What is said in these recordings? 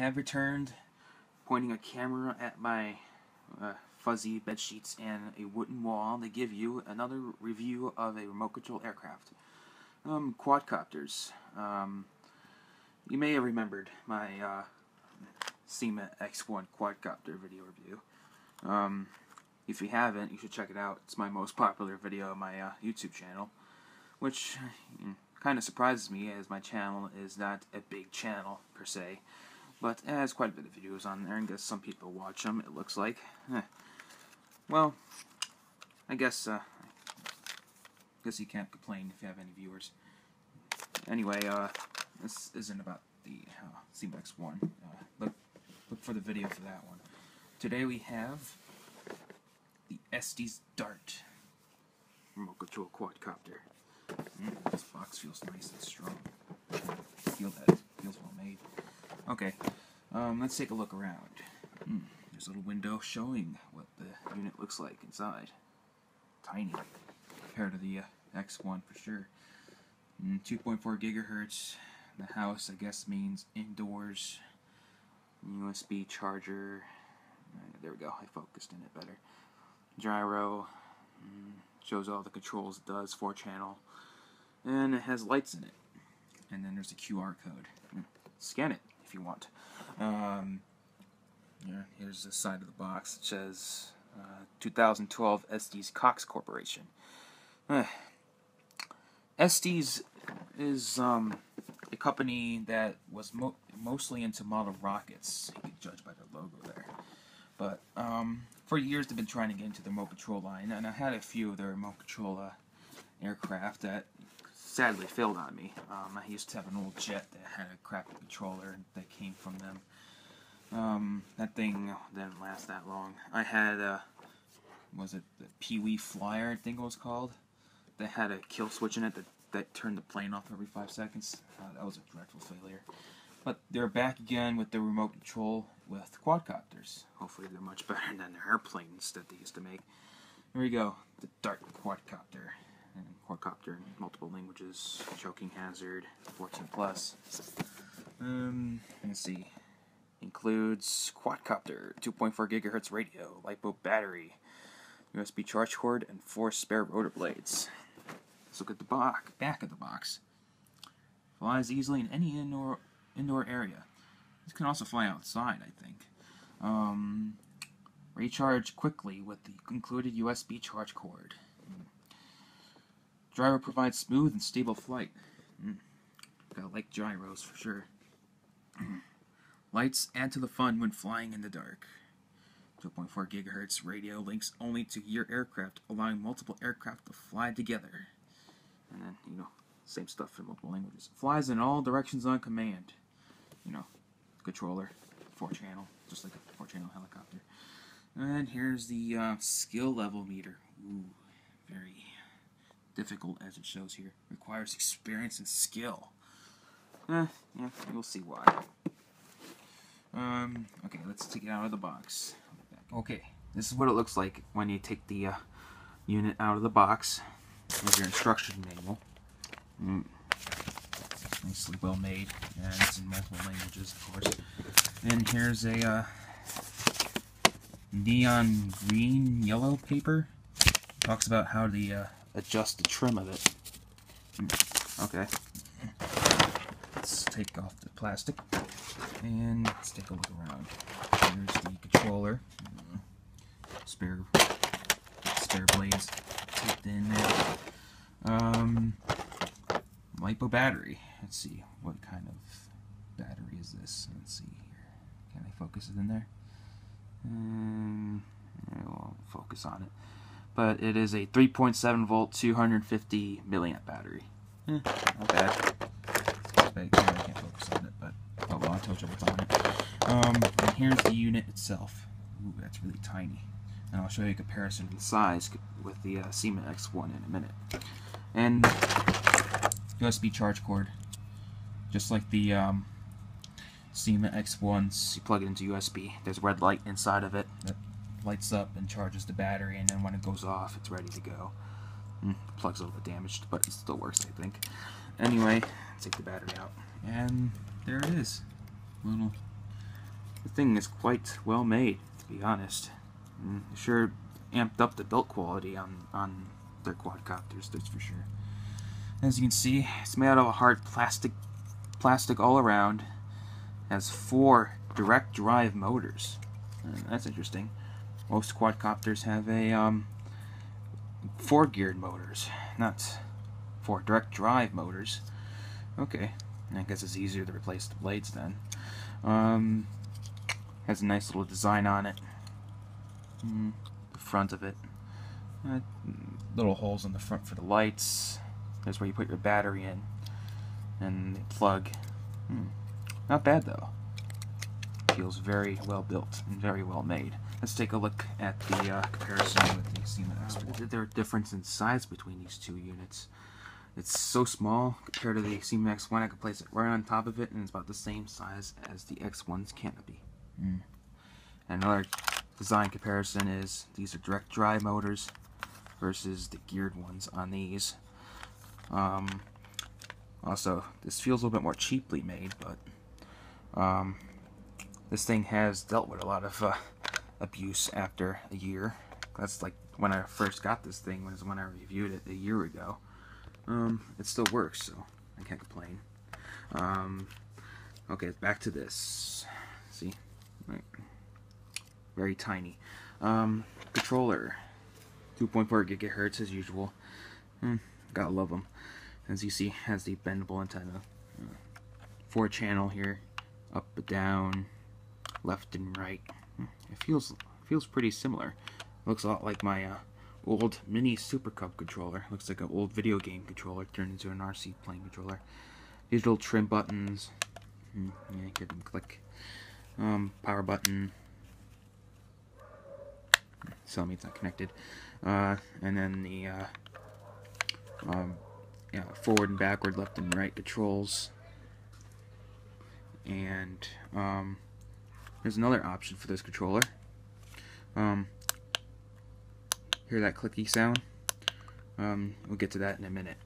have returned, pointing a camera at my fuzzy bed sheets and a wooden wall to give you another review of a remote control aircraft. Quadcopters. You may have remembered my Syma X1 quadcopter video review. If you haven't, you should check it out. It's my most popular video on my YouTube channel, which kind of surprises me, as my channel is not a big channel per se, but it has quite a bit of videos on there, and I guess some people watch them, it looks like. Well, I guess you can't complain if you have any viewers. Anyway, this isn't about the Syma X1. Look for the video for that one. Today we have the Estes Dart remote control quadcopter. This box feels nice and strong. Feel that. It feels well made. Okay, let's take a look around. There's a little window showing what the unit looks like inside. Tiny compared to the X1 for sure. 2.4 gigahertz. The house, I guess, means indoors. USB charger. There we go. I focused in it better. Gyro. Shows all the controls it does. 4-channel. And it has lights in it. And then there's a QR code. Scan it if you want. Here's the side of the box. It says 2012 Estes Cox Corporation. Estes is a company that was mostly into model rockets. You can judge by their logo there. But for years they've been trying to get into the remote control line, and I had a few of their remote control aircraft that sadly failed on me. I used to have an old jet that had a crappy controller that came from them. That thing didn't last that long. I had was it the Pee-wee Flyer, I think it was called, that had a kill switch in it that turned the plane off every 5 seconds. That was a dreadful failure. But they're back again with the remote control with quadcopters. Hopefully they're much better than the airplanes that they used to make. Here we go, the Dart quadcopter. And quadcopter in multiple languages, choking hazard, 14+. Let's see. Includes quadcopter, 2.4 gigahertz radio, LiPo battery, USB charge cord, and 4 spare rotor blades. Let's look at the back of the box. Flies easily in any indoor area. This can also fly outside, I think. Recharge quickly with the included USB charge cord. Gyro provides smooth and stable flight. Gotta like gyros for sure. Lights add to the fun when flying in the dark. 2.4 gigahertz radio links only to your aircraft, allowing multiple aircraft to fly together. And then, same stuff in multiple languages. Flies in all directions on command. Controller, 4-channel, just like a 4-channel helicopter. And here's the skill level meter. Ooh, very difficult as it shows here. Requires experience and skill. Yeah, you'll see why. Okay, let's take it out of the box. Okay, this is what it looks like when you take the unit out of the box. Here's your instruction manual. Nicely well made, and it's in multiple languages, of course. And here's a neon green yellow paper. Talks about how to adjust the trim of it. Okay. Let's take off the plastic and let's take a look around. Here's the controller. Spare blades taped in there. LiPo battery. Let's see, what kind of battery is this? Let's see here. Can I focus it in there? I won't focus on it. But it is a 3.7 volt, 250 milliamp battery. Not bad. I can't focus on it, but oh well, I told you what's on it. And here's the unit itself. Ooh, that's really tiny. And I'll show you a comparison of the size with the Syma X1 in a minute. And USB charge cord, just like the Syma X1s. You plug it into USB. There's a red light inside of it that lights up and charges the battery, and then when it goes off, it's ready to go. The plug's a little bit damaged, but it still works, I think. Anyway, take the battery out, and there it is. Little The thing is quite well made, to be honest. Sure amped up the build quality on their quadcopters, that's for sure. As you can see, it's made out of a hard plastic all around. Has 4 direct drive motors. That's interesting. Most quadcopters have a 4-geared motors, not 4 direct drive motors. Okay, I guess it's easier to replace the blades then. Has a nice little design on it. The front of it. Little holes in the front for the lights. There's where you put your battery in. And the plug. Not bad though. Feels very well built and very well made. Let's take a look at the comparison with the Syma X1. There's a difference in size between these two units. It's so small compared to the Syma X1. I could place it right on top of it, and it's about the same size as the X1's canopy. Another design comparison is these are direct drive motors versus the geared ones on these. Also, this feels a little bit more cheaply made, but this thing has dealt with a lot of abuse after a year. That's like when I first got this thing, was when I reviewed it a year ago. It still works, so I can't complain. Okay, back to this. See? Right. Very tiny. Controller. 2.4 gigahertz as usual. Gotta love them. As you see, has the bendable antenna. 4-channel here. Up and down. Left and right. It feels pretty similar. Looks a lot like my old mini Super Cub controller. Looks like an old video game controller turned into an RC playing controller. Digital trim buttons. Yeah, get them click. Power button. So it's not connected. And then the forward and backward, left and right controls. And there's another option for this controller. Hear that clicky sound? We'll get to that in a minute.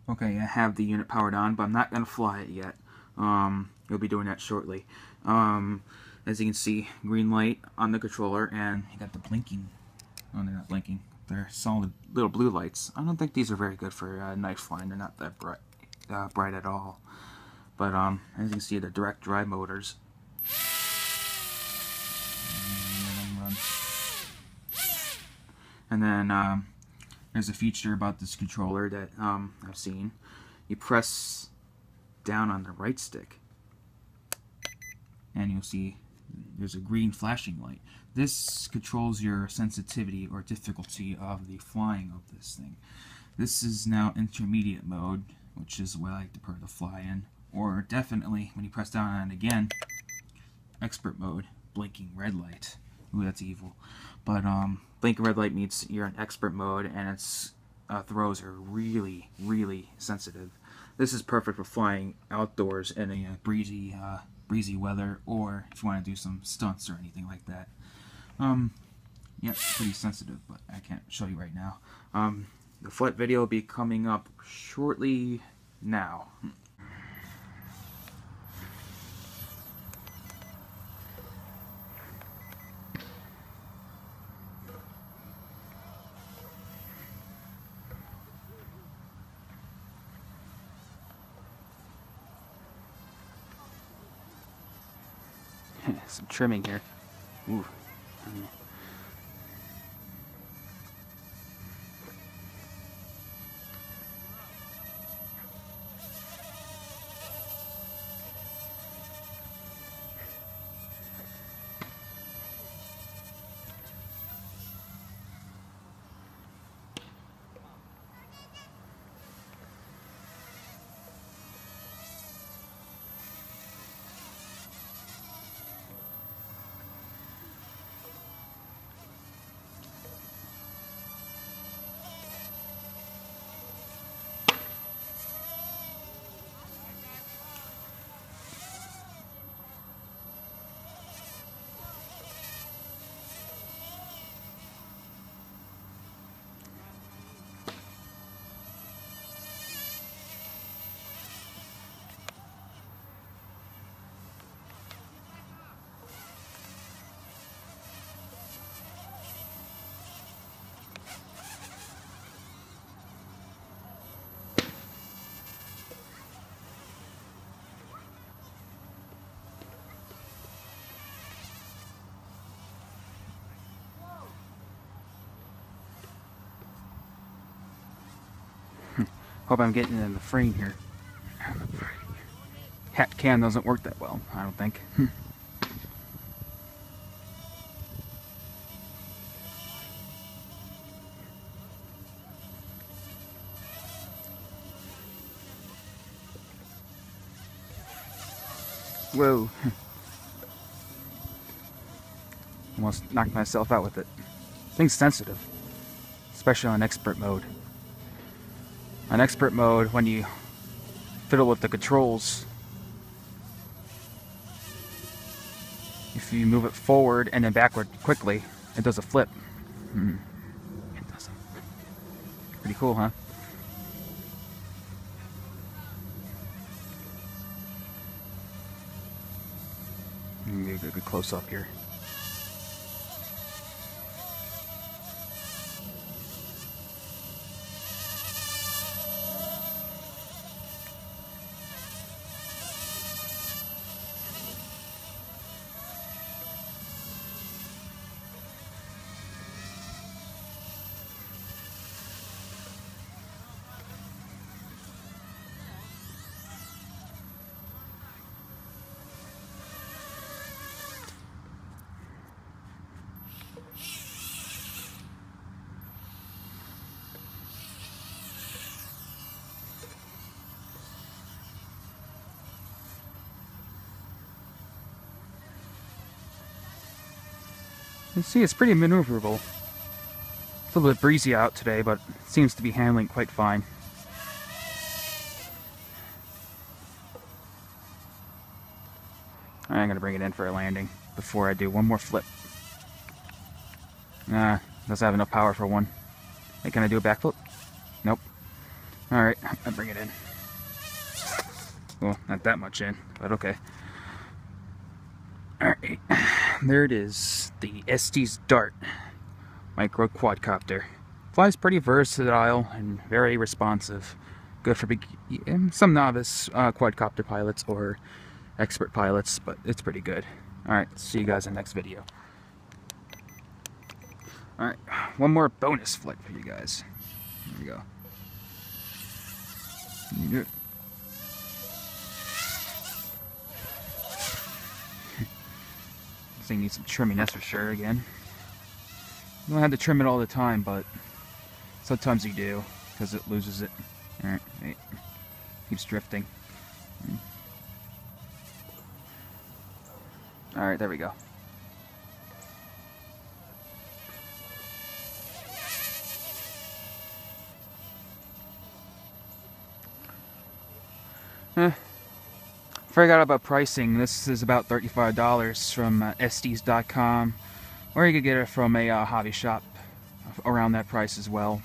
Okay, I have the unit powered on, but I'm not going to fly it yet. We'll be doing that shortly. As you can see, green light on the controller, and you got the blinking. Oh, they're not blinking. They're solid little blue lights. I don't think these are very good for night flying. They're not that bright at all. But as you can see, the direct drive motors. And then there's a feature about this controller that I've seen. You press down on the right stick, and you'll see there's a green flashing light. This controls your sensitivity or difficulty of the flying of this thing. This is now intermediate mode, which is what I like to prefer to fly in. Or definitely, when you press down on it again, expert mode, blinking red light. Ooh, that's evil. But blinking red light means you're in expert mode, and its throws are really, really sensitive. This is perfect for flying outdoors in a breezy weather, or if you want to do some stunts or anything like that. Yeah, it's pretty sensitive, but I can't show you right now. The flight video will be coming up shortly now. Some trimming here. Ooh. Hope I'm getting in the frame here. Hat cam doesn't work that well, I don't think. Whoa. Almost knocked myself out with it. Thing's sensitive, especially on expert mode. On expert mode, when you fiddle with the controls, if you move it forward and then backward quickly, it does a flip. It does. Pretty cool, huh? Maybe a good close up here. You see, it's pretty maneuverable. It's a little bit breezy out today, but it seems to be handling quite fine. I'm going to bring it in for a landing before I do one more flip. Doesn't have enough power for one. Hey, can I do a backflip? Nope. Alright, I'll bring it in. Well, not that much in, but okay. Alright, there it is. The Estes Dart micro quadcopter. Flies pretty versatile and very responsive. Good for some novice quadcopter pilots or expert pilots, but it's pretty good. Alright, see you guys in the next video. Alright, one more bonus flight for you guys. Here we go. Yep. This thing needs some trimming, that's for sure, again. You don't have to trim it all the time, but sometimes you do, because it loses it. Alright, wait. Keeps drifting. Alright, there we go. Forgot about pricing. This is about $35 from Estes.com, or you could get it from a hobby shop around that price as well.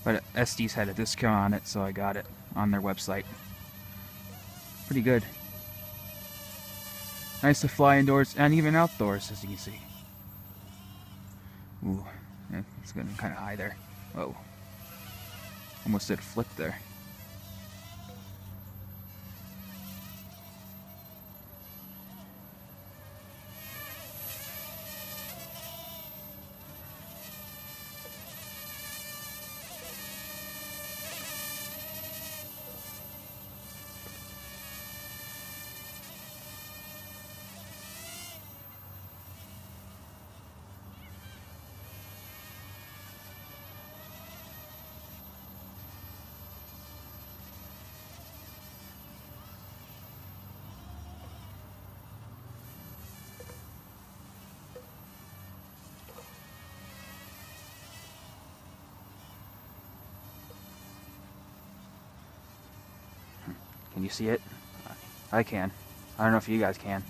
But Estes had a discount on it, so I got it on their website. Pretty good. Nice to fly indoors and even outdoors, as you can see. Ooh, it's getting kind of high there. Whoa. Almost did a flip there. Can you see it? I can. I don't know if you guys can.